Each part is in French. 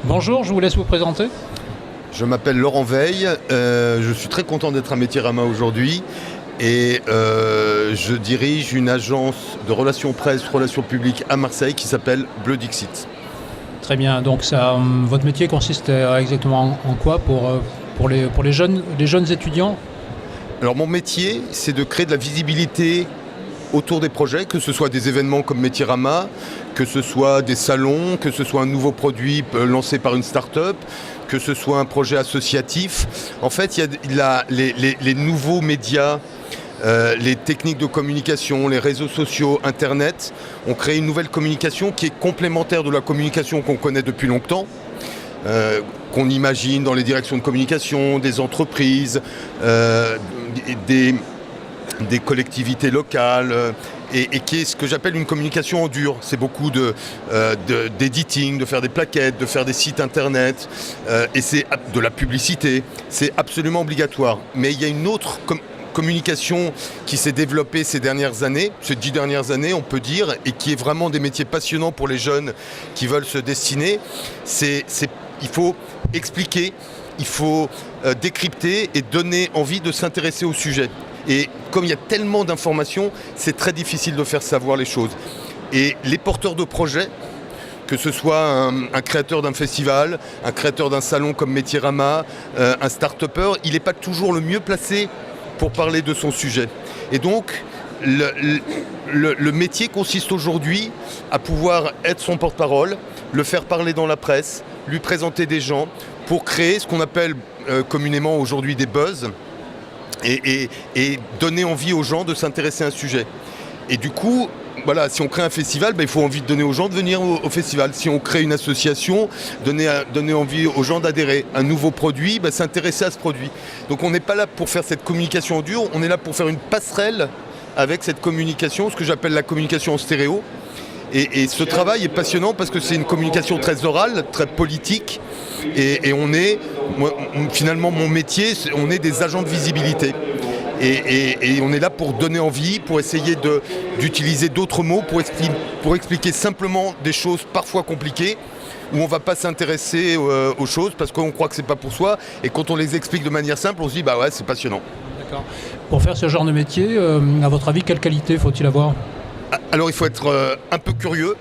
Bonjour, je vous laisse vous présenter. Je m'appelle Laurent Veil, je suis très content d'être à Métirama aujourd'hui et je dirige une agence de relations presse, relations publiques à Marseille qui s'appelle Bleu Dixit. Très bien, donc votre métier consiste exactement en quoi pour les jeunes étudiants? Alors mon métier, c'est de créer de la visibilité autour des projets, que ce soit des événements comme Métirama, que ce soit des salons, que ce soit un nouveau produit lancé par une start-up, que ce soit un projet associatif. En fait, il y a les nouveaux médias, les techniques de communication, les réseaux sociaux, Internet, ont créé une nouvelle communication qui est complémentaire de la communication qu'on connaît depuis longtemps, qu'on imagine dans les directions de communication, des entreprises, des collectivités locales, et qui est ce que j'appelle une communication en dur. C'est beaucoup d'editing, de faire des plaquettes, de faire des sites internet, et c'est de la publicité. C'est absolument obligatoire. Mais il y a une autre communication qui s'est développée ces 10 dernières années, on peut dire, et qui est vraiment des métiers passionnants pour les jeunes qui veulent se destiner. Il faut expliquer, il faut décrypter et donner envie de s'intéresser au sujet. Et comme il y a tellement d'informations, c'est très difficile de faire savoir les choses. Et les porteurs de projets, que ce soit un créateur d'un festival, un créateur d'un salon comme Métirama, un start-upper, il n'est pas toujours le mieux placé pour parler de son sujet. Et donc, le métier consiste aujourd'hui à pouvoir être son porte-parole, le faire parler dans la presse, lui présenter des gens, pour créer ce qu'on appelle communément aujourd'hui des buzz, et donner envie aux gens de s'intéresser à un sujet. Et du coup, voilà, si on crée un festival, il faut envie de donner aux gens de venir au festival. Si on crée une association, donner envie aux gens d'adhérer. Un nouveau produit, s'intéresser à ce produit. Donc on n'est pas là pour faire cette communication en dur, on est là pour faire une passerelle avec cette communication, ce que j'appelle la communication en stéréo. Et ce travail est passionnant parce que c'est une communication très orale, très politique. Et finalement, mon métier, on est des agents de visibilité. Et on est là pour donner envie, pour essayer d'utiliser d'autres mots, pour expliquer simplement des choses parfois compliquées, où on ne va pas s'intéresser aux choses parce qu'on croit que c'est pas pour soi. Et quand on les explique de manière simple, on se dit bah ouais, c'est passionnant. D'accord. Pour faire ce genre de métier, à votre avis, quelle qualité faut-il avoir ? Alors il faut être un peu curieux,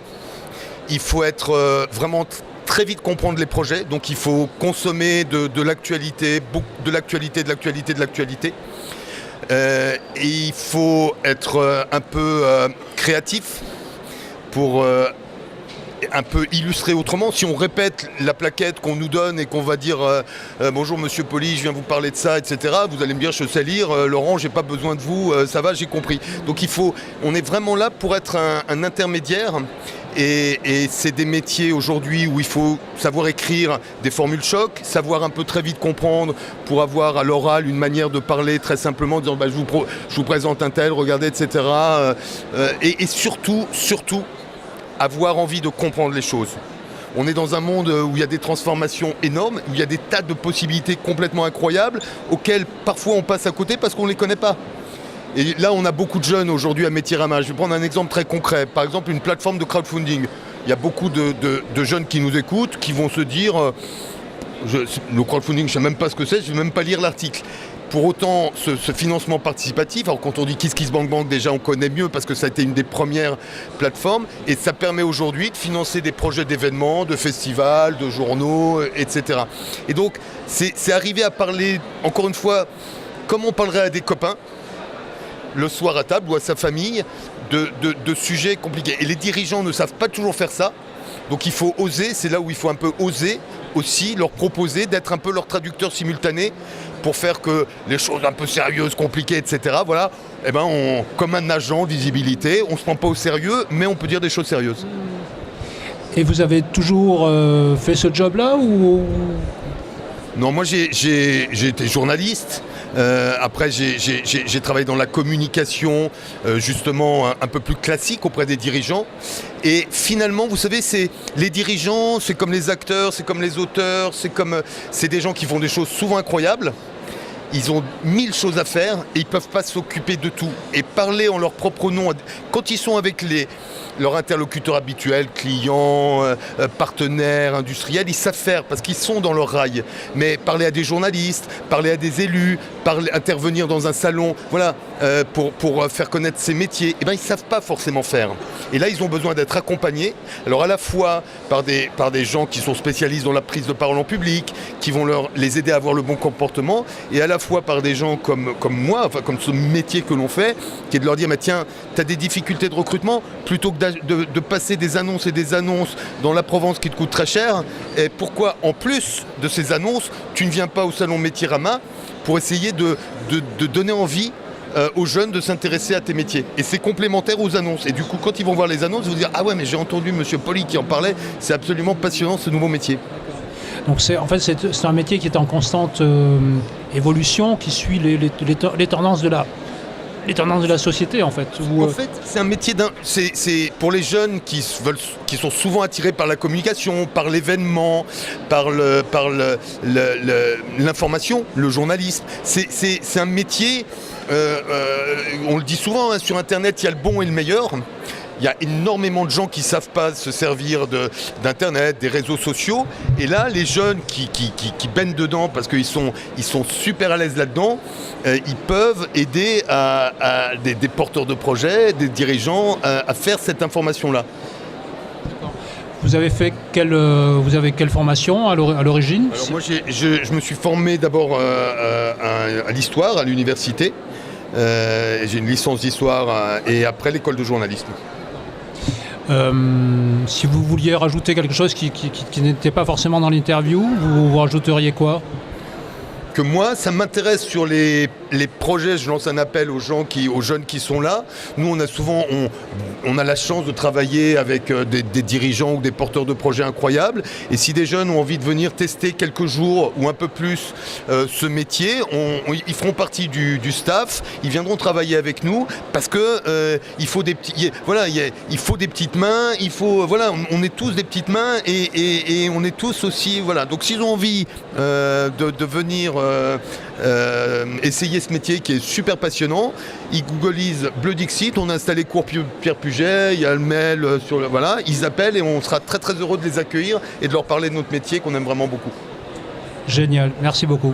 il faut être vraiment très vite comprendre les projets, donc il faut consommer de l'actualité, de l'actualité. Et il faut être un peu créatif pour un peu illustrer autrement. Si on répète la plaquette qu'on nous donne et qu'on va dire bonjour monsieur Poli, je viens vous parler de ça, etc. Vous allez me dire je sais lire, Laurent, j'ai pas besoin de vous, ça va, j'ai compris. Donc on est vraiment là pour être un intermédiaire. Et c'est des métiers aujourd'hui où il faut savoir écrire des formules choc, savoir un peu très vite comprendre pour avoir à l'oral une manière de parler très simplement, en disant je vous présente un tel, regardez, etc. Et surtout, avoir envie de comprendre les choses. On est dans un monde où il y a des transformations énormes, où il y a des tas de possibilités complètement incroyables, auxquelles parfois on passe à côté parce qu'on ne les connaît pas. Et là, on a beaucoup de jeunes aujourd'hui à Métirama. Je vais prendre un exemple très concret. Par exemple, une plateforme de crowdfunding. Il y a beaucoup de jeunes qui nous écoutent, qui vont se dire le crowdfunding, je ne sais même pas ce que c'est, je ne vais même pas lire l'article. Pour autant, ce financement participatif, alors quand on dit KissKissBankBank, déjà on connaît mieux parce que ça a été une des premières plateformes, et ça permet aujourd'hui de financer des projets d'événements, de festivals, de journaux, etc. Et donc, c'est arriver à parler, encore une fois, comme on parlerait à des copains, le soir à table ou à sa famille, de sujets compliqués. Et les dirigeants ne savent pas toujours faire ça, donc il faut oser, c'est là où il faut un peu oser aussi, leur proposer d'être un peu leur traducteur simultané pour faire que les choses un peu sérieuses, compliquées, etc., voilà, comme un agent de visibilité, on ne se prend pas au sérieux, mais on peut dire des choses sérieuses. Et vous avez toujours fait ce job-là ou... Non, moi j'ai été journaliste. Après, j'ai travaillé dans la communication, justement un peu plus classique auprès des dirigeants. Et finalement, vous savez, les dirigeants, c'est comme les acteurs, c'est comme les auteurs, c'est des gens qui font des choses souvent incroyables. Ils ont 1000 choses à faire et ils ne peuvent pas s'occuper de tout. Et parler en leur propre nom, quand ils sont avec leur interlocuteur habituel, clients, partenaires, industriels, ils savent faire parce qu'ils sont dans leur rail. Mais parler à des journalistes, parler à des élus, intervenir dans un salon, voilà, pour faire connaître ces métiers, eh ben, ils ne savent pas forcément faire. Et là, ils ont besoin d'être accompagnés, alors à la fois par des gens qui sont spécialistes dans la prise de parole en public, qui vont les aider à avoir le bon comportement, et à la fois par des gens comme moi, enfin comme ce métier que l'on fait, qui est de leur dire, tiens, tu as des difficultés de recrutement, plutôt que de passer des annonces et des annonces dans la Provence qui te coûtent très cher, et pourquoi en plus de ces annonces, tu ne viens pas au salon Métierama pour essayer de donner envie aux jeunes de s'intéresser à tes métiers. Et c'est complémentaire aux annonces. Et du coup, quand ils vont voir les annonces, ils vont dire « Ah ouais, mais j'ai entendu Monsieur Poli qui en parlait, c'est absolument passionnant ce nouveau métier. » Donc c'est un métier qui est en constante évolution, qui suit les tendances de la société en fait. En fait, c'est un métier c'est pour les jeunes qui sont souvent attirés par la communication, par l'événement, par l'information, le journalisme. C'est un métier, on le dit souvent, sur Internet, il y a le bon et le meilleur. Il y a énormément de gens qui ne savent pas se servir d'Internet, des réseaux sociaux. Et là, les jeunes qui baignent dedans parce qu'ils sont super à l'aise là-dedans, ils peuvent aider des porteurs de projets, des dirigeants à faire cette information-là. Vous avez fait quelle formation à l'origine? Alors moi, je me suis formé d'abord à l'histoire, à l'université. J'ai une licence d'histoire et après l'école de journalisme. Si vous vouliez rajouter quelque chose qui n'était pas forcément dans l'interview, vous rajouteriez quoi? Que moi, ça m'intéresse sur les projets. Je lance un appel aux jeunes qui sont là. Nous, on a la chance de travailler avec des dirigeants ou des porteurs de projets incroyables. Et si des jeunes ont envie de venir tester quelques jours ou un peu plus ce métier, ils feront partie du staff. Ils viendront travailler avec nous parce que il faut des petits. Voilà, il faut des petites mains. On est tous des petites mains et on est tous aussi. Voilà. Donc, s'ils ont envie de venir essayer ce métier qui est super passionnant, ils googlisent Bleu Dixit, on a installé cours Pierre Puget, il y a le mail voilà, ils appellent et on sera très très heureux de les accueillir et de leur parler de notre métier qu'on aime vraiment beaucoup. Génial, merci beaucoup.